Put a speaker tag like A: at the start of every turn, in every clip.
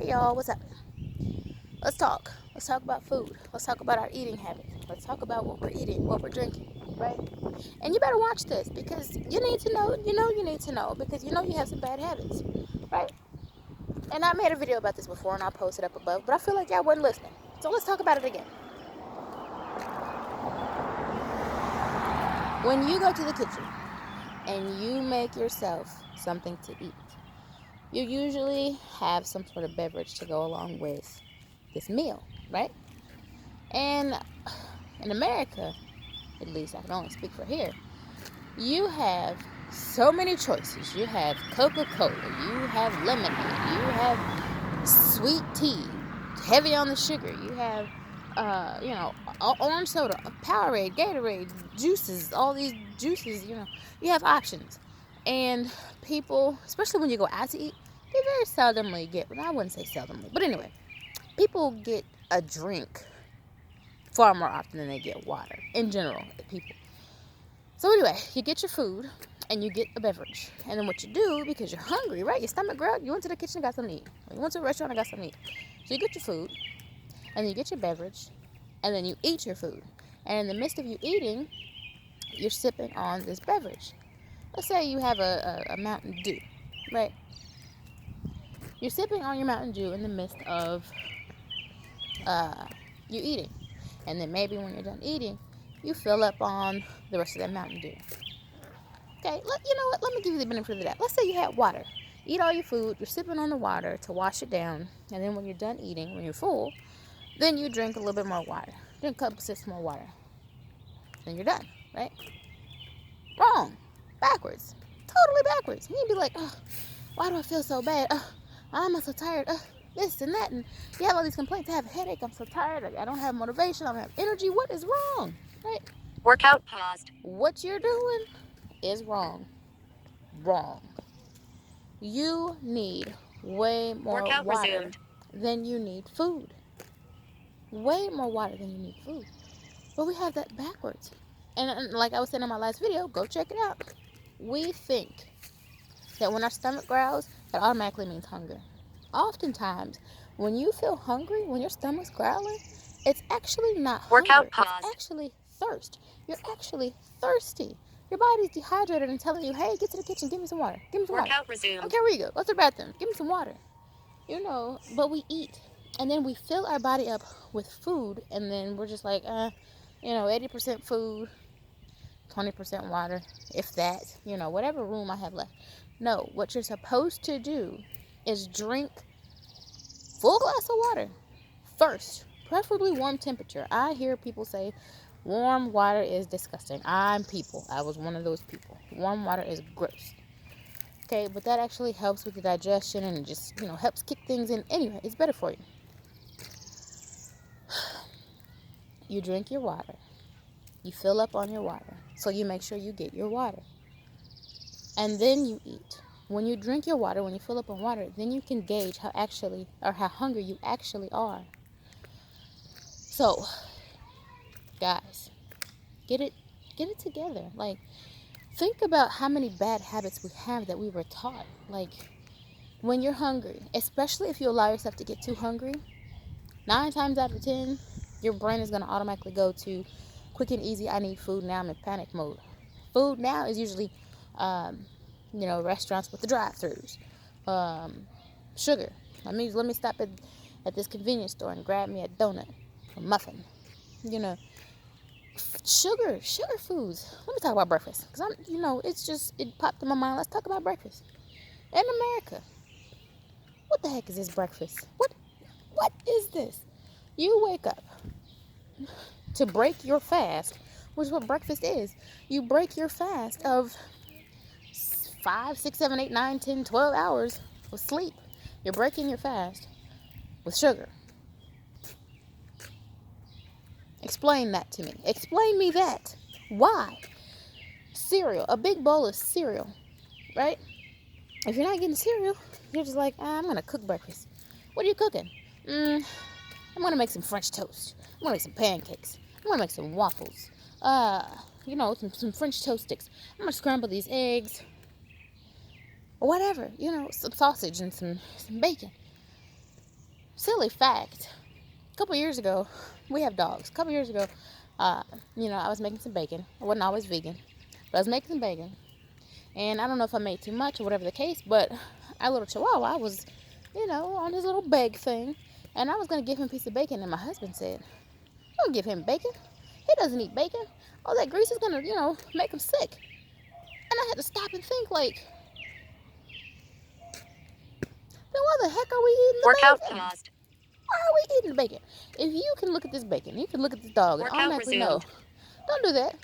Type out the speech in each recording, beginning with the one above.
A: Hey y'all, what's up? Let's talk. Let's talk about food. Let's talk about our eating habits. Let's talk about what we're eating, what we're drinking, right? And you better watch this because you need to know, you need to know because you know you have some bad habits, right? And I made a video about this before and I'll post it up above, but I feel like y'all weren't listening. So let's talk about it again. When you go to the kitchen and you make yourself something to eat, you usually have some sort of beverage to go along with this meal, right? And in America, at least I can only speak for here, you have so many choices. You have Coca-Cola, you have lemonade, you have sweet tea, heavy on the sugar, you have orange soda, Powerade, Gatorade, juices, all these juices, you have options. And people, especially when you go out to eat, they very seldomly get, well, I wouldn't say seldomly, but anyway, people get a drink far more often than they get water, in general, people. So anyway, you get your food, and you get a beverage. And then what you do, because you're hungry, right? Your stomach growled, you went to the kitchen and got something to eat. Or you went to a restaurant and got something to eat. So you get your food, and then you get your beverage, and then you eat your food. And in the midst of you eating, you're sipping on this beverage. Let's say you have a Mountain Dew, right? You're sipping on your Mountain Dew in the midst of you eating. And then maybe when you're done eating, you fill up on the rest of that Mountain Dew. Okay, you know what? Let me give you the benefit of the doubt. Let's say you had water. Eat all your food, you're sipping on the water to wash it down, and then when you're done eating, when you're full, then you drink a little bit more water. Drink a couple sips more water. Then you're done, right? Wrong. Backwards. Totally backwards. You'd be like, oh, why do I feel so bad? I'm so tired. This and that. And you have all these complaints. I have a headache. I'm so tired. I don't have motivation. I don't have energy. What is wrong? Right?
B: Workout paused.
A: What you're doing is wrong. Wrong. You need way more
B: Workout
A: water
B: resumed.
A: than you need food. Way more water than you need food. But we have that backwards. And like I was saying in my last video, go check it out. We think that when our stomach growls, that automatically means hunger. Oftentimes, when you feel hungry, when your stomach's growling, it's actually not hunger.
B: Workout paused.
A: It's actually thirst. You're actually thirsty. Your body's dehydrated and telling you, hey, get to the kitchen, give me some water. Give me some water.
B: Workout
A: I
B: resumed.
A: don't care where you go. Go to the bathroom. Give me some water. But we eat. And then we fill our body up with food. And then we're just like, 80% food, 20% water, if that, whatever room I have left. No, what you're supposed to do is drink full glass of water first, preferably warm temperature. I hear people say warm water is disgusting. I was one of those people. Warm water is gross. Okay, but that actually helps with the digestion and just, helps kick things in. Anyway, it's better for you. You drink your water. You fill up on your water. So you make sure you get your water. And then you eat. When you drink your water, when you fill up on water, then you can gauge how hungry you actually are. So, guys, get it together. Like, think about how many bad habits we have that we were taught. Like, when you're hungry, especially if you allow yourself to get too hungry, 9 times out of 10, your brain is going to automatically go to quick and easy, I need food now, I'm in panic mode. Food now is usually, restaurants with the drive-thrus. Sugar. Let me stop at this convenience store and grab me a donut, a muffin. Sugar foods. Let me talk about breakfast. Because it popped in my mind. Let's talk about breakfast. In America, what the heck is this breakfast? What is this? You wake up to break your fast, which is what breakfast is. You break your fast of 5, 6, 7, 8, 9, 10, 12 hours of sleep. You're breaking your fast with sugar. Explain that to me. Explain me that. Why? Cereal. A big bowl of cereal, right? If you're not getting cereal, you're just like, I'm going to cook breakfast. What are you cooking? I'm going to make some French toast. I'm going to make some pancakes. I'm going to make some waffles. Some French toast sticks. I'm going to scramble these eggs. Or whatever. Some sausage and some bacon. silly fact, a couple years ago, we have dogs. A couple years ago, I was making some bacon. I wasn't always vegan, but I was making some bacon. And I don't know if I made too much or whatever the case, but our little chihuahua was, on his little beg thing. And I was going to give him a piece of bacon, and my husband said, don't give him bacon. He doesn't eat bacon. All that grease is going to, make him sick. And I had to stop and think, like, then why the heck are we eating the bacon?
B: Paused.
A: Why are we eating the bacon? If you can look at this bacon, you can look at this dog and automatically know, don't do that.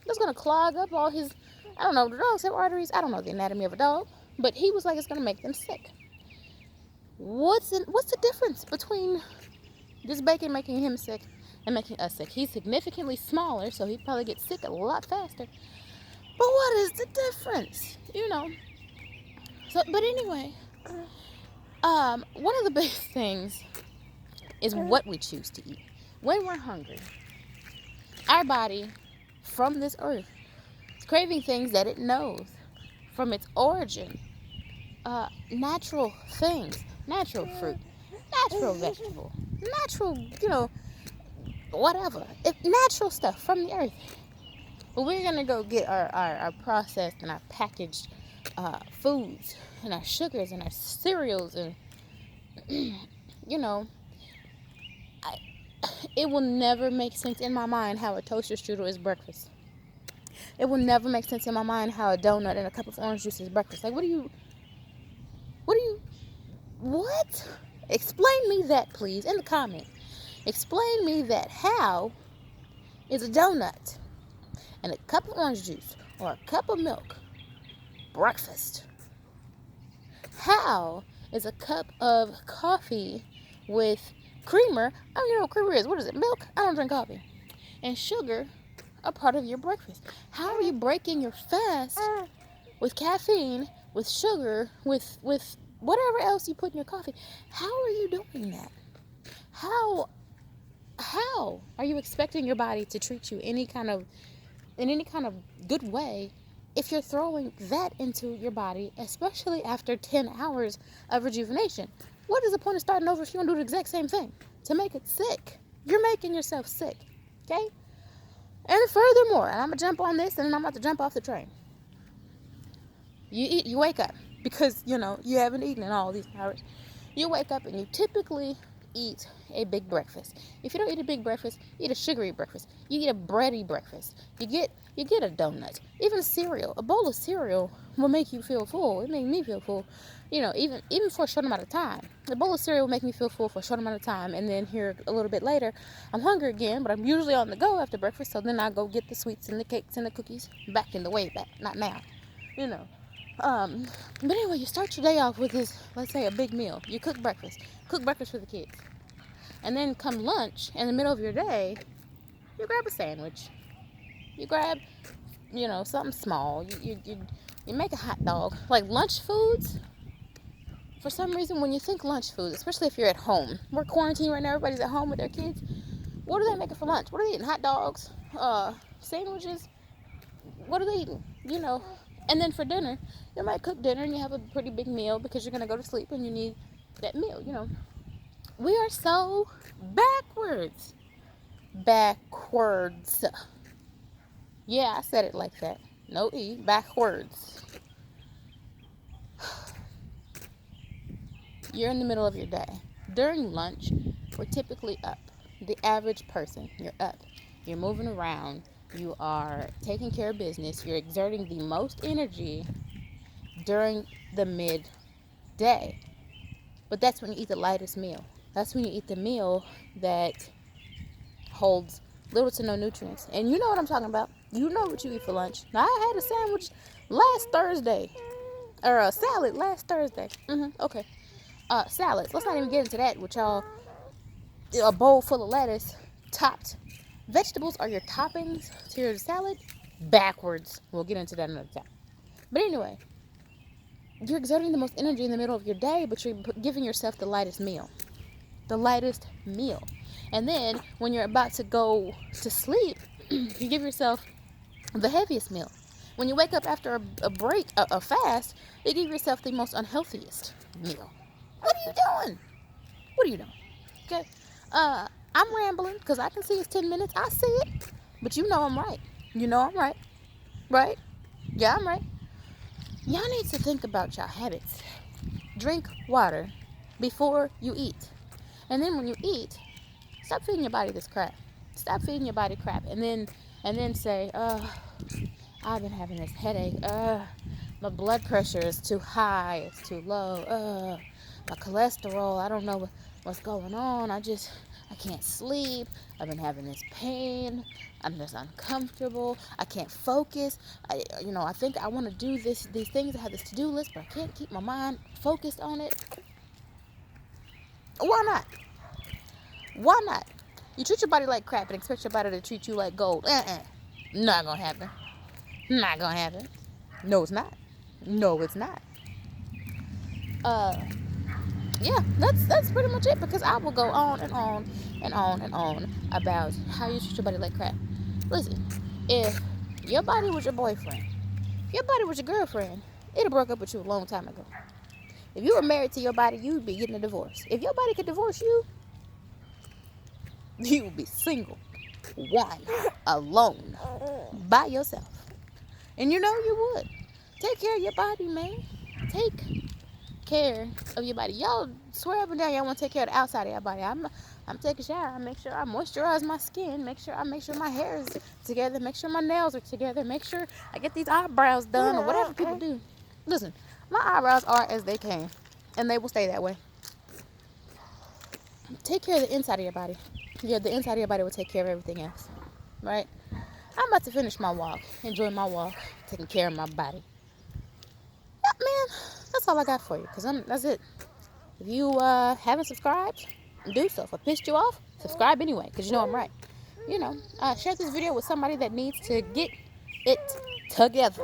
A: That's going to clog up all his, I don't know, the dogs have arteries. I don't know the anatomy of a dog. But he was like, it's going to make them sick. What's the difference between this bacon making him sick and making us sick? He's significantly smaller, so he'd probably get sick a lot faster. But what is the difference? So, but anyway, one of the biggest things is what we choose to eat. When we're hungry, our body, from this earth, is craving things that it knows from its origin. Natural things, natural fruit, natural vegetable, natural, whatever. Natural stuff from the earth. But we're going to go get our processed and our packaged foods and our sugars and our cereals and, it will never make sense in my mind how a toaster strudel is breakfast. It will never make sense in my mind how a donut and a cup of orange juice is breakfast. Like, what? Explain me that, please, in the comments. Explain me that. How is a donut and a cup of orange juice or a cup of milk breakfast? How is a cup of coffee with creamer, I don't even know what creamer is. What is it? Milk? I don't drink coffee. And sugar a part of your breakfast. How are you breaking your fast with caffeine, with sugar, with whatever else you put in your coffee? How are you doing that? How are you expecting your body to treat you in any kind of good way if you're throwing that into your body, especially after 10 hours of rejuvenation? What is the point of starting over if you don't do the exact same thing to make it sick? You're making yourself sick, okay? And furthermore, and I'm going to jump on this and then I'm about to jump off the train. You wake up because, you haven't eaten in all these hours. You wake up and you typically eat a big breakfast. If you don't eat a big breakfast, eat a sugary breakfast. You eat a bready breakfast. You get a donut. Even a cereal. A bowl of cereal will make you feel full. It made me feel full. Even for a short amount of time. A bowl of cereal will make me feel full for a short amount of time. And then here a little bit later, I'm hungry again, but I'm usually on the go after breakfast. So then I go get the sweets and the cakes and the cookies back in the way back. Not now. But anyway, you start your day off with this, let's say, a big meal. You cook breakfast for the kids. And then come lunch, in the middle of your day, you grab a sandwich. You grab, something small. You make a hot dog. Like lunch foods, for some reason, when you think lunch foods, especially if you're at home, we're quarantined right now, everybody's at home with their kids. What are they making for lunch? What are they eating? Hot dogs? Sandwiches? What are they eating? And then for dinner, you might cook dinner and you have a pretty big meal because you're going to go to sleep and you need that meal, We are so backwards. Backwards. Yeah, I said it like that. No E. Backwards. You're in the middle of your day. During lunch, we're typically up. The average person, you're up. You're moving around. You are taking care of business. You're exerting the most energy during the midday. But that's when you eat the lightest meal. That's when you eat the meal that holds little to no nutrients. And you know what I'm talking about. You know what you eat for lunch. Now, I had a sandwich last Thursday. Or a salad last Thursday. Okay. Salads. Let's not even get into that with y'all. A bowl full of lettuce topped. Vegetables are your toppings to your salad. Backwards. We'll get into that another time. But anyway, you're exerting the most energy in the middle of your day, but you're giving yourself the lightest meal. The lightest meal. And then when you're about to go to sleep, you give yourself the heaviest meal. When you wake up after a break, a fast, you give yourself the most unhealthiest meal. What are you doing? What are you doing? Okay. I'm rambling because I can see it's 10 minutes. I see it. But you know I'm right. You know I'm right. Right? Yeah, I'm right. Y'all need to think about y'all habits. Drink water before you eat. And then when you eat, stop feeding your body this crap. Stop feeding your body crap. And then say, I've been having this headache. My blood pressure is too high. It's too low. My cholesterol, I don't know what's going on. I can't sleep. I've been having this pain. I'm just uncomfortable. I can't focus. I think I want to do these things. I have this to-do list, but I can't keep my mind focused on it. Why not? Why not? You treat your body like crap and expect your body to treat you like gold. Not gonna happen. Not gonna happen. No, it's not. No, it's not. Yeah, that's pretty much it, because I will go on and on and on and on about how you treat your body like crap. Listen, if your body was your boyfriend, if your body was your girlfriend, it'd have broke up with you a long time ago. If you were married to your body, you'd be getting a divorce. If your body could divorce you, you would be single, one, alone, by yourself. And you know you would. Take care of your body, man. Take care of your body. Y'all swear up and down y'all want to take care of the outside of your body. I'm taking a shower. I make sure I moisturize my skin. Make sure my hair is together. Make sure my nails are together. Make sure I get these eyebrows done, or whatever people do. Listen, my eyebrows are as they came, and they will stay that way. Take care of the inside of your body. Yeah, the inside of your body will take care of everything else, right? I'm about to finish my walk, enjoy my walk, taking care of my body. Yeah, man, that's all I got for you, because that's it. If you haven't subscribed, do so. If I pissed you off, subscribe anyway, because you know I'm right. Share this video with somebody that needs to get it together.